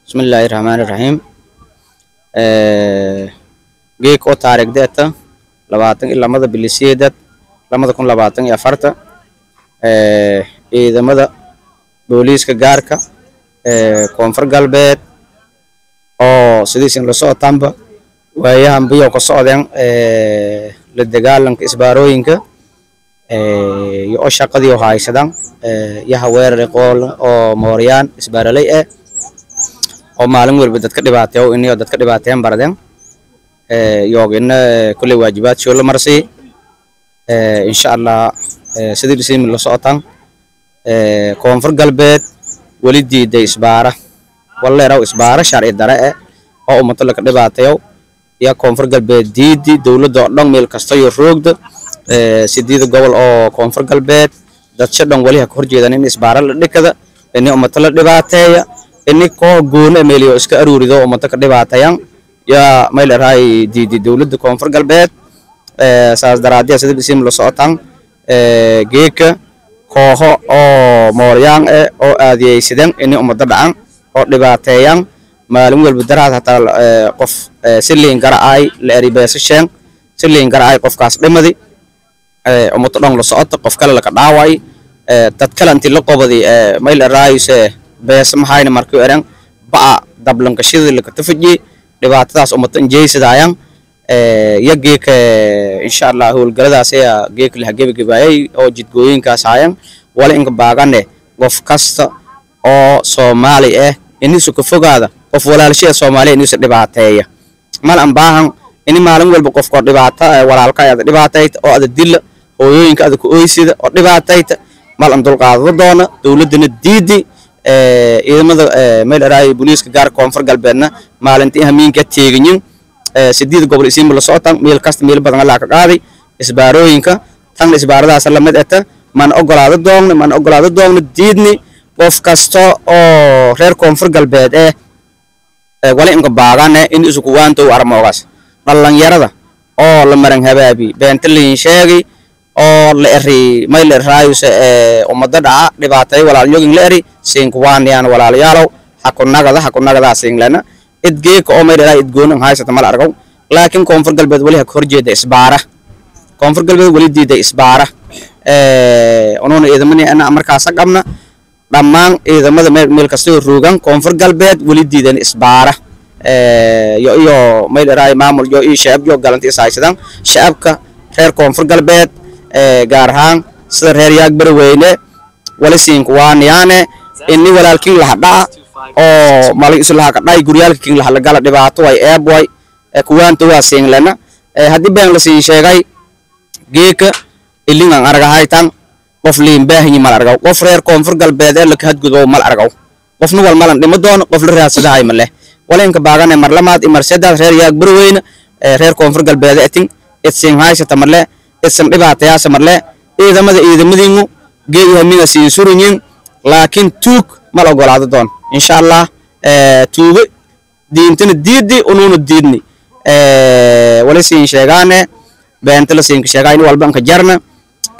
بسم الله الرحمن الرحيم. جيك أو تاريخ داتا لبعتن إلا ماذا بالسيدات لما تكون لبعتن يا فرتا إذا ماذا بوليس كجاركا كونفر قلبت أو سديسين لصوت تامبا وهي هم بيو كصادين للدجال إسباروينك يؤشق ديو هاي سدان يهوير رقول أو موريان إسبارلي oo maalin walba dadka dhibaateeyo inay dadka dhibaateeyaan baradeen yoogina kulli waajibaad soo la marsay insha Allah sidii lisin la socotaan koonfur galbeed wali diiday isbaara wallahi raw isbaara sharci dare oo ummadda la dhibaateeyo ya koonfur galbeed diidi dawladda oo dhan meel kasta iyo roogda sideed gobol oo koonfur galbeed dad shadhan wali ka horjeedaan in isbaara la dhikada in ummadda la dhibaateeyo إني كو جون أميليو إسكا أروريدو ومتك دبعتيان يا مايل راي دي دولة كونفر قلبات ساز درادي أسد بسيم لصوتان جيك كوه أو موريان أو أدي سيدن إني أمتدعان أو دبعتيان معلوم البدرات حتى قف سلين قرأي لأريباس الشين سلين قرأي قف كاس بمدي أمتدعان لصوت قف كلا لك دعواي تتكلم تلقوا بدي مايل راي بس محاين مركو إيران بقى دبلن كشيد اللي كتفجي لبعتها أمتن جيس دايان يجيك إن شاء الله هو الجلد عسيا جيك اللي هجيب جباي أو جد جوين كاسايان ولا إنك باغانه قف كاست أو سومالي إني سكفوق هذا قف ولا الشيء سومالي إني سلبعتها مال أمباهن إني معلوم قلب قف قد لبعتها ولا الكاية لبعتها أو هذا الدل أو يوين كذا كويسيد أو لبعتها مال أمدل قاعد ضدنا دولتنا الديدي إذا ماذا ميل راي بوليس كجار كونفر قلبنا مالنتي همين كتيرين سديد قبل اسم بالصوتان ميل كاست ميل بدن الله كقاضي إسباروينك تان إسبار ده سلمت أتا من أقول هذا الدون ديدني وف كاستو أو غير كونفر قلبنا ولا إنك باغانه إن إسقوان تو أرموغاس نلان يردا أو لمرن هبابي بنتلين شيء أو لأري ما لأريوس ومددا لبعتي ولا اليوم لأري سينكوان يان ولا ليالو حكونا كذا سينغلنا إدجيك أو ما لأري إدجون هاي ستمال أرجو لكن كونفر قلبي ولي هكورجي ده إسبارة كونفر قلبي ولي دي ده إسبارة أنون إذا مني أنا أمريكا سقمنا لما إذا ماذا ميل كسر روجان كونفر قلبي ولي دي ده إسبارة يو ما لأري معمول يو شاب يو قالنتي سايسدان شابك خير كونفر قلبي gaarhaan sida reer yaagbar weyne wala siinkwaan yaane inni walaalkiin la hadhaa oo mali islaha ka dhay guryaalkiin la gala dhibaato way eebway kuwaanta waa siinglana hadii baan la siin sheegay geeka ilingan aragahaytan qof liin baahanyi mal aragaw qof reer koonfur galbeed la ka hadgudo mal aragaw qofna wal malan dhimo doon qof la raasadahay male wala inka baagane mar lamaad imarsadaad reer yaagbar weyne reer koonfur galbeed atin itsin haysa tamarle إسم إبعتها سمرلا إذا مدينو جيها من سينسورين لكن توك ما لقول هذا دون إن شاء الله توك دينتن الديدي ونون الديدني ولسين شجعنا بنتلا سين شجعين والبنك جرنا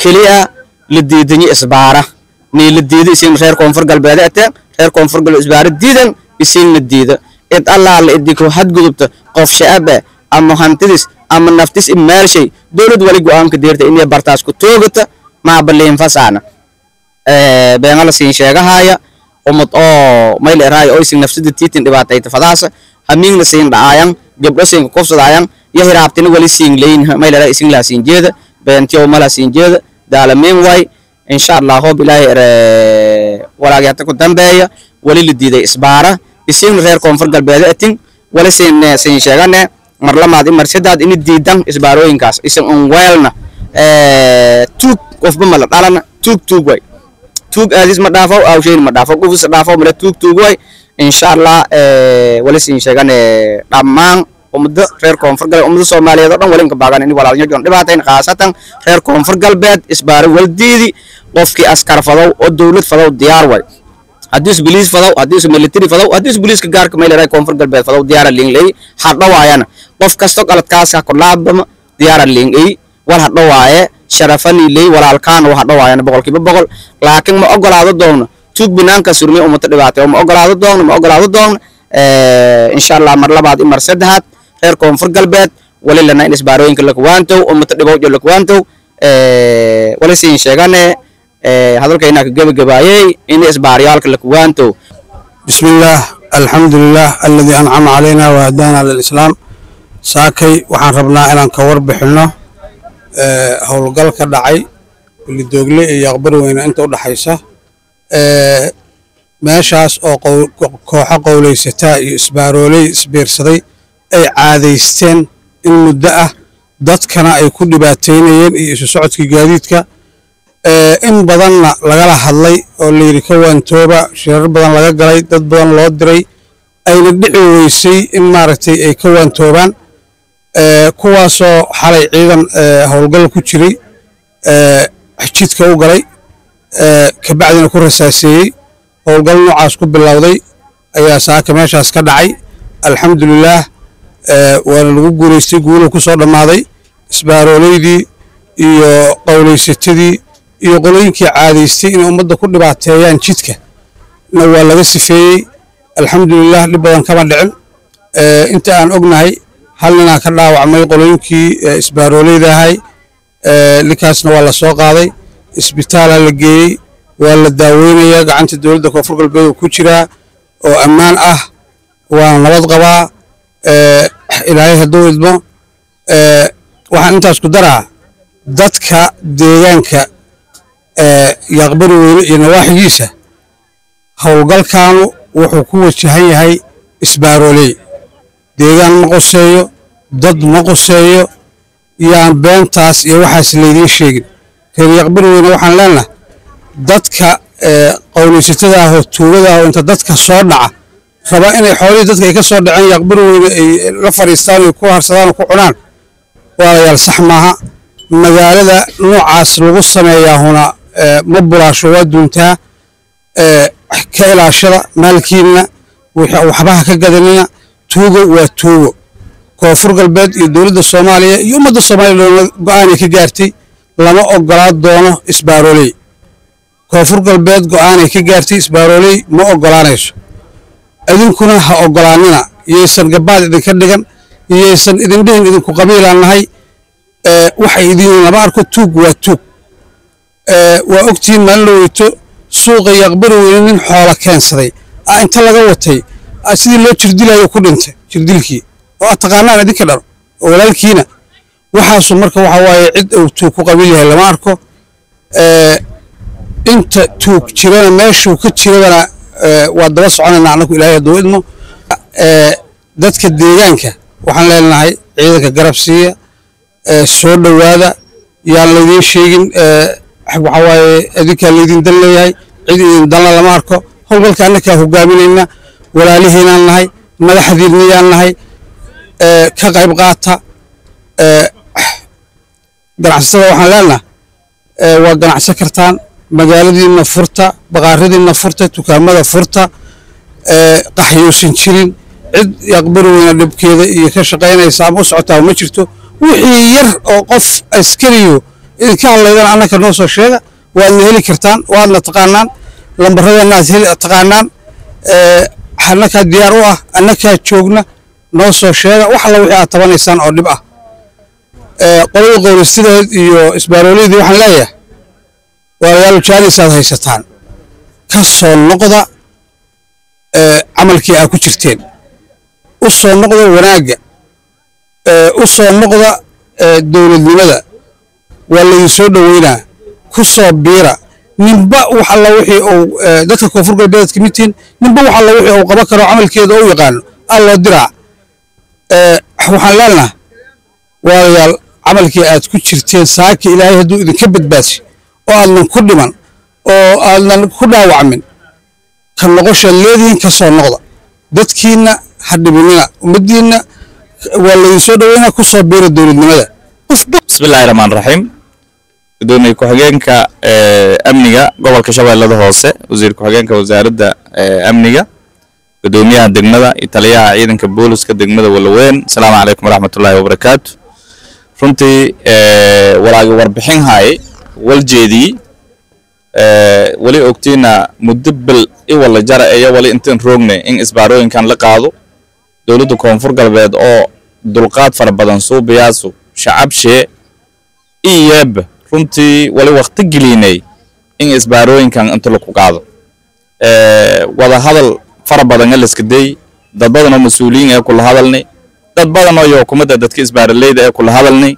كليا للديدني إسبارة نيل الديد يسين خير كونفر قلب هذا خير كونفر قلب إسبارة ديدن يسين الديد إد الله اللي إديكوا حد قلبت قف شعبه أما هنتدس أما نفتس إمال شيء دولد ولي قوام كديرت إني برتاس كتوغت مع بلين فسانا بين الله سين شيء هايا ومت ما يلي راي أو سين نفس التيتين دبعتي تفضاسة همين لسين دعايان جبل سين كوفس دعايان يهرابتين ولي سين لين ما يلي راي سين لا سين جيد بين تيو ملا سين جيد دالمين واي إن شاء الله هو بلاي ولا جاتك تنبايا ولي لديد إسبارة يسين غير كونفر قلب هذا ولا سين شيء مرلما دي مرشدات إني ديدان إسباروين كاس إسم أنوالنا توك قف بملا تعلنا توك واي توك أزيز مدافع أو شيء مدافع قفص دافع ملا توك واي إن شاء الله ولسين شغان أمان ومد خير كونفر قلب ومد سوماليا دون ولين كباغان إني ولا نيجون دبعتين خاصة خير كونفر قلبات إسبار والديدي وفكي أسكار فضو والدولة فضو ديار واي hadis bilis fadaw hadis military fadaw hadis bilis ka gaarka meel ay koonfur galbeed fadaw diyaar liin lay hadda waayana qof kasto qalad kaas ka laabama diyaar liin ay wal hadda waaye sharafani lay walaalkaan wax hadda waayana boqolkiiba boqol laakiin ma ogolaado doona tuug binaanka surmi umada dhibaato ma ogolaado doona إن شاء الله مر لبعض إمر سدهات غير كونفور قلبات ولي لنا إن إسباروين كلكوانتو ومتدبو جلكوانتو ولي سين شيغاني هذول كينا جبايي إن إسباريال كلكوانتو. بسم الله الحمد لله الذي أنعم علينا وهدانا للإسلام. ساكي وحان ربنا إلى كور بحلنا هولقال كدعي اللي دوغلي يقبروا إن أنت ودحيسة meeshaas oo kooxo qowleysata iyo isbaaroley isbiirsaday ay caadaysteen in muddo ah dadkana ay ku dhibaateynayeen iyo isu socodkii gaadiidka in badanna lagala hadlay oo la yiri ka waantooba shirar badan laga galay dad badan loo diray ayna dhici weysay in maaragtay ay ka waantoobaan kuwaasoo xalay ciidan howlgal ku jiray jidka u galay kabacdina ku rasaaseeyey howlgal noocaas ku bilowday ayaa saaka meeshaas ka dhacay alxamdulillaah waana lagu guulaystay guulo ku soo dhammaaday isbaaroleydii iyo qowleysatadii iyo qolooyinkii caadaystay inay ummadda ku dhibaateeyaan jidka na waa laga sifeeyey alxamdulillaah dhib badan kama dhicin inta aan ognahay hal ninaa ka dhaawacmay qolooyinkii isbaaroleyda ahay ninkaasna waa la soo qaaday isbitaalaa la geeyey waa la daaweynaya gacanta dawladda koonfur galbeed ku jira oo ammaan ah waana nabad qabaa ilaahay hadduu idmo waxaan intaas ku daraa dadka deegaanka yaqbari weyne iyo nawaaxigiisa howlgalkaanu wuxuu ku wajahan yahay isbaaroley deegaan ma qoseeyo dad ma qoseeyo yaan beentaas iyo waxaas laydiin sheegin reer yaqbari weyne waxaan leenahay dadka qowleysatada ah oo tuugada ah oo inta dadka soo dhaca raba inay xoolihii dadka ay ka soo dhaceen yaqbari weyne ay la fariistaan oo ku harsadaan oo ku cunaan walaalayaal sax maaha magaalada noocaas lagu sameeyaa huna ma bulaasho waa duuntaa ka ilaashada maalkiina waxbaha ka gadanina tuugo waa tuugo koonfur galbeed iyo dowladda soomaaliya iyo ummadda soomaaliya go'aanay ka gaartay lama ogolaa doono isbaaroley koonfur galbeed go'aanay ka gaartay isbaaroley ma ogolaanayso idinkuna ha ogolaanina iyaysan gabaad idinka dhigan iyaysan idin dhihin idinku qabiilaan nahay waxay idin lama arko tuug waa tuug waa ogtiin maalin dhaweyto suuqa yaqbari weyne nin xoola keensaday inta laga watay sidii loo jirdilayo ku dhintay jirdilkii oo aad taqaanaan idinka dharo oo walaalkiina waxaasu marka waxa waaye cid uu tuug ku qabiil yahay lama arko inta tuug jirana meeshuu ka jirana waa daba soconayna anagu ilaahay hadduu idmo dadka deegaanka waxaan leenahay ciidanka garab siiya soo dhowaada yaan laydiin sheegin waxa waaye idinkaa laydin dan leeyahay cid idin danla lama arko howlgalka annakaa hogaaminayna walaalihiinaan nahay madaxdiinniyaan nahay ka qayb qaata ganacsatada waxaan leenahay waa ganacsan kartaan magaaladiina furta baqaaradiina furta dukaamada furta qaxyoosan jirin cid yaqbari weyne dhibkeeda iyo ka shaqaynaysa ama u socotaa ma jirto wixii yar oo qof askariyo idinka hadlaydana annaka noo soo sheega waadna heli kartaan waadna taqaanaan lambaradeenna aad taqaanaan annakaa diyaar u ah annakaa joogna noo soo sheega wax alla wixii aad tabanaysaan oo dhib ah qolada qowleystadeed iyo isbaaroleydii waxaan leeyahay walaalayaal jaanisaad haysataan ka soo noqda camalkii aad ku jirteen u soo noqda wanaagga u soo noqda dowladnimada waa laydin soo dhoweynaa ku soo biira ninba wax alla wixii uu dadka koonfur galbeed ka mid tihiin ninba wax alla wixii uu qaban karo camalkeeda u yaqaano alloo diraa waxaan leenahay walaalayaal camalkii aad ku jirteen saaki ilaahay hadduu idinka badbaadsi oo aadnan ku dhiman oo aadnan ku dhaawacmin ka noqoshaad leedihiin ka soo noqda dadkiinna ha dhibinina ummaddiinna waa laydin soo dhoweynaa ku soo biira dowladnimada bismillaahi raxmaan raxiim gudoomiye ku-xigeenka amniga gobolka shabeellada hoose wasiir ku-xigeenka wasaaradda amniga gudoomiyaha degmada iyo taliyaha ciidanka booliska degmada Walaweyn assalaamu calaykum waraxmatullaahi wabarakaatu runtii walaagi warbixin hay waljeedii wali ogtiina mudbil i wala jara ee wali intaan roogne in isbaarooyinkan la qaado dawladda koonfur galbeed oo dulqaad fara badan soo biyaaso shacab shee iyab runtii wali waqti gelinay in isbaarooyinkan inta la ku qaado wada hadal fara badan la iska day dad badan oo mas'uuliyiin ay kula hadalnay dad badan oo xukuumadda dadka isbaaraleyda ay kula hadalnay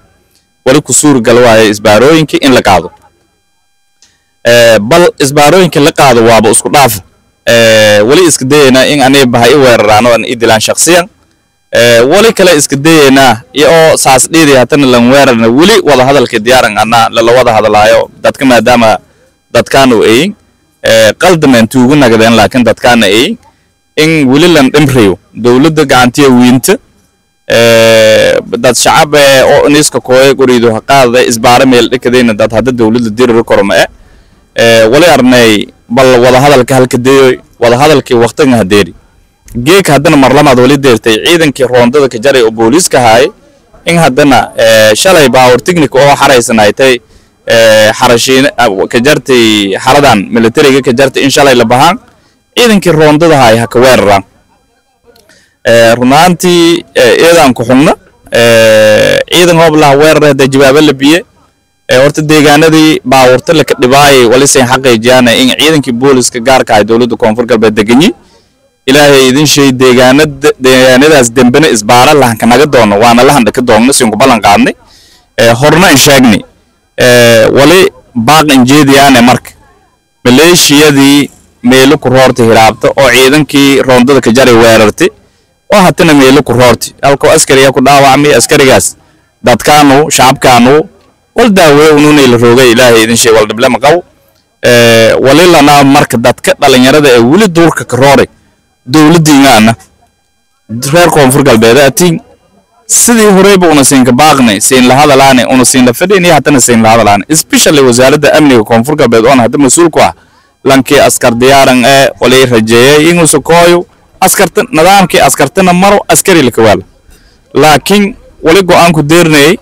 wali ku suur gal waayay isbaarooyinka in la qaado bal isbaarooyinka la qaado waaba isku dhaaf wali iska dayna in anay bahay weeraraan oo idilaan shakhsiyan wali kale iska dayna iyo saas dheeri hatana lan weerarna wali wada hadalka diyaaran ana la wada hadalaayo dadka maadaama dadkan oo ay qaldaman tuugu nagadeen laakiin dadkan ay in wali lan dhimriyo dawladda gacantiya wiinta dad shacab oo niska kooy guriido qaada isbaara meel dhikadayna dad hadda dawladda dirir korma wali arnay bal wada hadalka halka deeyo wada hadalkii waqtiga hadeeri geek haddana marlamaad wali deertay ciidankii roondada ka jaray oo booliiska haay in haddana shalay baawar technique oo xareysanaytay xarashiin ka jartay xaradan militariga ka jartay in shalay la bahaan ciidankii roondada haay ha ka weeraraan runaantii eedan ku xugna ciidan hoob la weerarada jawaab la biye horta deegaanadii baawurta la ka dhibaayay wali seen xaqiijiyana in ciidankii booliska gaarka ah dawladda koonfur galbeed deganyi ilaahay idin shay deegaanadaas dambana isbaara lahan ka naga doono waana lahan dhaka doonno siin ku ballan qaadnay horna in sheegnay wali baaq injeediyaane marka maleeshiyadii meelo ku roortay hiraabta oo ciidankii roondada ka jaray weerartay oo hatana meelo ku roortay halka askariga ku dhaawacmay askarigaas dadkaanu shacabkaanu wal daaweey ununa la roogay ilaahay idin shay wal dhiblama qaw wali lana marka dadka dhalinyarada ee wali duurka ka rooray dawladdiina reer koonfur galbeed atiin sidii horeyba una siin ka baaqnay siin la hadalaane una siin la fadhiinay hatana siin la hadalaane especially wasaaradda amniga koonfur galbeed oo hadda mas'uul ku ah lankii askar diyaaran wali rajeeyay inuu sokooyo askarta nidaamkii askartana maro askari la kawaal laakiin wali go'aan ku deernay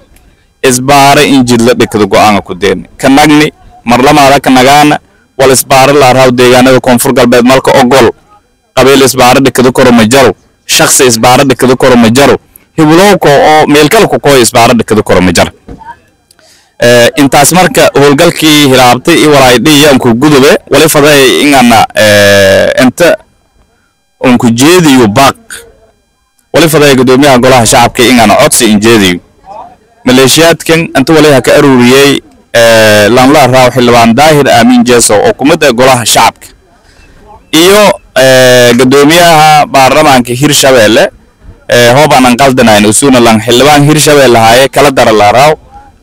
isbaara injil la dhigto go'aan ku deernay kanagni marlamaada kanagaana wal isbaara la raaw deegaanada koonfur galbeed malka ogol qabiil isbaara dhigto koro ma jaro shakhsi isbaara dhigto koro ma jaro hiblowko oo meel kale ku kooy isbaara dhigto koro ma jaro intaas marka howlgalkii hiraabtay iyo walaaydiyan ku gudube wali faday ingana inta ku jeediyo baaq wali faday gudoomiyaha golaha shacabka ingana codsi injeediyo maleeshiyaadkan inta wali ka aruuriyay lan la raaw xilbaan daahir aamin jeeso oo kumada golaha shacabka iyo gudoomiyaha baarlamaanka Hirshabeelle hoobanan qaldanayn usuna lan xilbaan Hirshabeelle haaye kala dara la raaw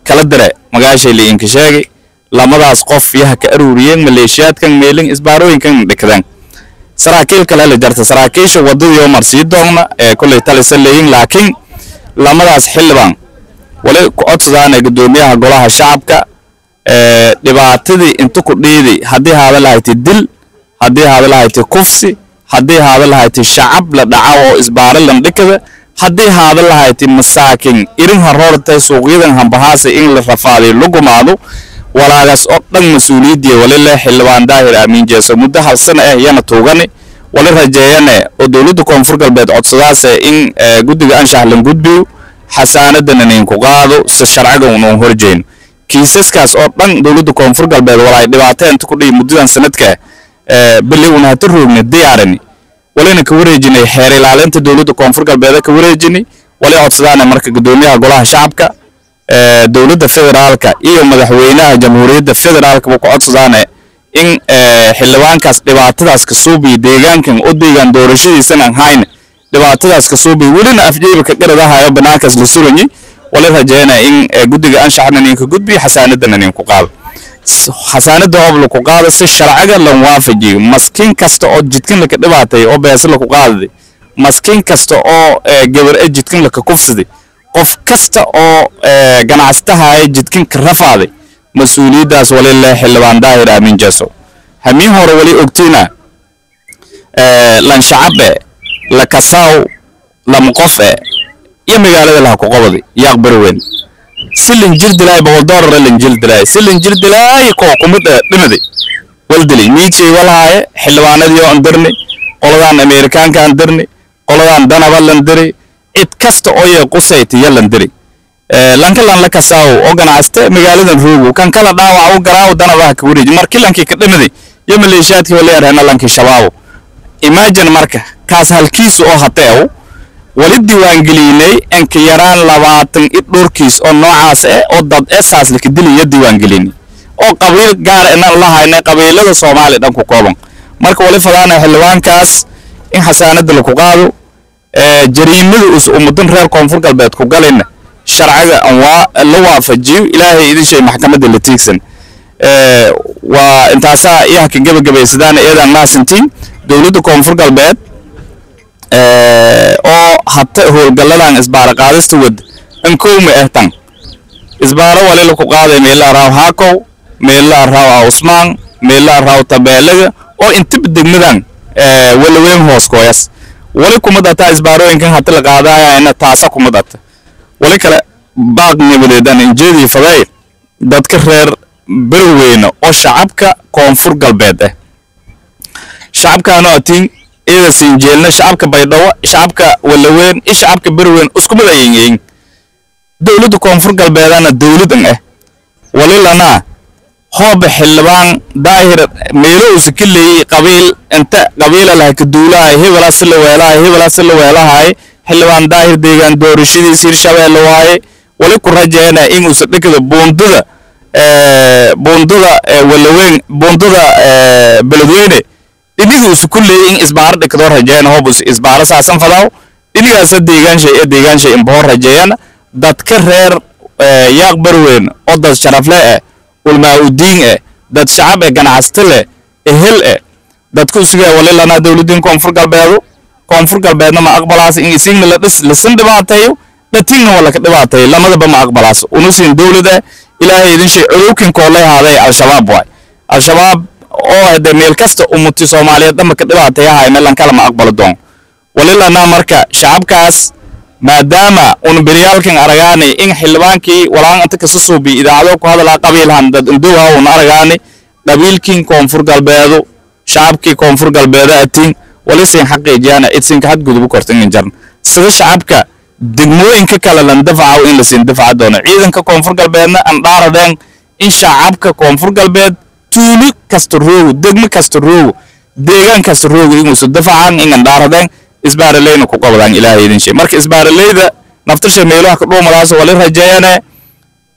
kala dare magaashay li inka sheegay lamadaas qof yaha ka aruuriyeen maleeshiyaadkan meelin isbaarooyinkan dhikadaan saraakiil kale la jarta saraakiisha wadada marsii doona kulay talisan leeyin laakiin lamadaas xilbaan wali ku codsadaan gudoomiyaha golaha shacabka dhibaatadii inta ku dhiiday hadii haada lahayd dil hadii haada lahayd kufsi hadii haada lahayd shacab la dhaca oo isbaar lan dhikada hadii haada lahayd masaakin irin haroortay suuqyadan hanbahaas in la rafaaday lugumaado walaagaas oo dhan mas'uuliyadii wali la xilbaan daahir aamin jeeso muddo hal sano yana toogane wali rajeeyane oo dawladda koonfur galbeed codsadaas in guddiga anshax lan gudbiyo xasaanadan in ku qaado si sharciga uu horjeyn kiisaskaas oo dhan dawladda koonfur galbeed walaay dhibaateen ku dhig muddadan sanadka bili una taroogna diyaaran walina ka wareejinay xeer ilaalinta dawladda koonfur galbeed ka wareejinay wali codsadaan marka gudoomiyaha golaha shacabka dawladda federaalka iyo madaxweynaha jamhuuriyadda federaalka ku codsadaan in xilwaankaas dhibaatadaas ka soo bi deegaankan oo deegaan doorashadiisan aan hayn dhibaatadaas ka soo bi walina afjeeba ka qaradahayo banaankaas la suranyi wali rajeena in guddiga anshaxna in ka gudbi xasaanadan in ku qaado xasaanada oo ku qaado si sharciga la waafajiyo maskiin kasta oo jidkan la ka dhibaatay oo bees la ku qaaday maskiin kasta oo gabar jidkan la ka kufsaday qof kasta oo ganacsatada jidkan ka rafaaday mas'uuliyadaas wali la xilbaan daahir aamin jeeso hamin hore wali ogtiina lan shacabe la kasaaw la muqafa iyo magaalada la ku qabadi yaqbar weyn silin jirdilay $100 silin jirdilay ko kumada dhimade والدلي نيتشي ولا هاي حلوانة ديو أندرني قلدان أمريكان كان درني قلدان دانا بالندري اتكست أوي قصيتي يلندري لانكن لان لك ساو أوغان عسته مقالدن روغو كان كلا داوا أو قراو دانا باك وريج ماركي لانكي كدمدي يمليشاتي ولي أرهنا لانكي شبابو imagine marka kaas halkiisu oo hateew wali diiwaangelinay in ka yaraan 20 dhorkiis oo noocaas ah oo dad esaas la kidiliyo diiwaangelinay oo qabiil gaar ah inaan lahaynay qabiilada Soomaaliya dhan ku kooban marka wali fadana xilwaankaas in xasaanada la ku qaado jariimada ummadan reer koonfur galbeed ku galayna sharciga waa la waafajiyo ilaahay idin shay maxkamadda la tiigsan waa intaasa iyaha ka gabagabaysadaan eedan maasintiin dawladda koonfur galbeed oo hatta howlgaladan isbaara qaadista wad in kooma ahtan isbaara wali la ku qaaday meel raaw haakow meel raaw Usmaan meel raaw tabeelaga oo inta degmadan wala weyn hoos kooyas wali kuma data isbaarooyinkan hatta la qaadaya in taasa kuma data wali kale baaq nibadeedan injeedii faday dadka reer barweena oo shacabka koonfur galbeed shacabka nootin إذا سنجلنا شعبك بيضاء شعبك ولا وين إيش شعبك بروين أسكم ذايين دولة كونفور قلبنا دولة ولا لنا هو بحلوان داير ميلوس كل قبيل أنت قبيلة لك الدولة هي ولا سلة ولا هاي حلوان داير ديجان دورشيد يصير شباب لواي ولا كرجعنا إنه سدك بونددا ولا وين بونددا بلدوينه إنه سكول إن إسبار دكتور هجين هو بس إسبار ساسن فلاو إنه أسد ديجان شيء إمبار هجين دتكرر يقبر وين أضد شرف له والمعودين دت شعب كان عستله إهل دتكون سجى ولا لنا دولتين كونفور قلبنا ما أقبلاس إن يسين لسن دبعتيو دتين ولا كدبعتيو لما دب ما أقبلاس ونسين دولة إلهي إذن شيء علوكين كله هذا الشباب واي الشباب oo hada meel kasta ummadii Soomaaliyeed dhamma ka dhibaatayahay meelan kala ma aqbal doon walilana marka shacabkaas maadaama un beriyalkan aragaani in xilbaankii walaan inta ka soo bi idaacado ku hadala qabiilhan dad indooha oo aragaani qabiilkiin koonfur galbeedo shacabkii koonfur galbeeda atiin walisin xaqiijiyana idsin ka had gudub kortan jarn sida shacabka degmooyinka kala lan dafaaco in la siin dafaac doono ciidanka koonfur galbeedna aan dhaaradeen in shacabka koonfur galbeed tuuli kasturoogu degmo kasturoogu deegaan kasturoogu inuu soo dafacaan in dhaaradeen isbaaraleeyna ku qabadaan ilaahay idin shay marka isbaaraleeyda naftarsha meelaha ka dhoomadas wali rajeeyana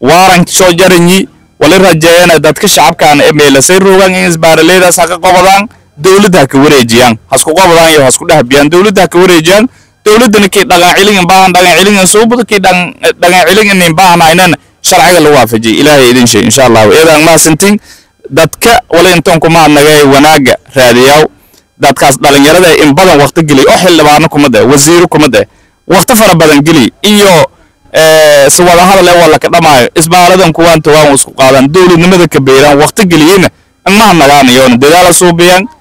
waaran soo jaranyi wali rajeeyana dadka shacabkaan ee meelasay roogan in isbaaraleeyda saqa qabadaan dawladda ka wareejiyaan hasku qabadaan iyo hasku dhahabiyaan dawladda ka wareejiyaan dawladana kii dhagan cilin soo budo kii dhagan cilin in baahanaynan sharciga la waafajiyay ilaahay idin shay insha Allah eedan ma sintin dadka wala intaan kuma nagay wanaaga raadiyaw dadkaas dhalinyarada in badan waqti gali oo xilbaano kuma daa wasiir kuma daa waqti fara badan gali iyo suwada hadal wala ka dhamaayo isbaaradan kuwaan tawaan isku qaadan dawladnimada ka beeran waqti galiyina ma nagaan iyo dadaal soo biyaan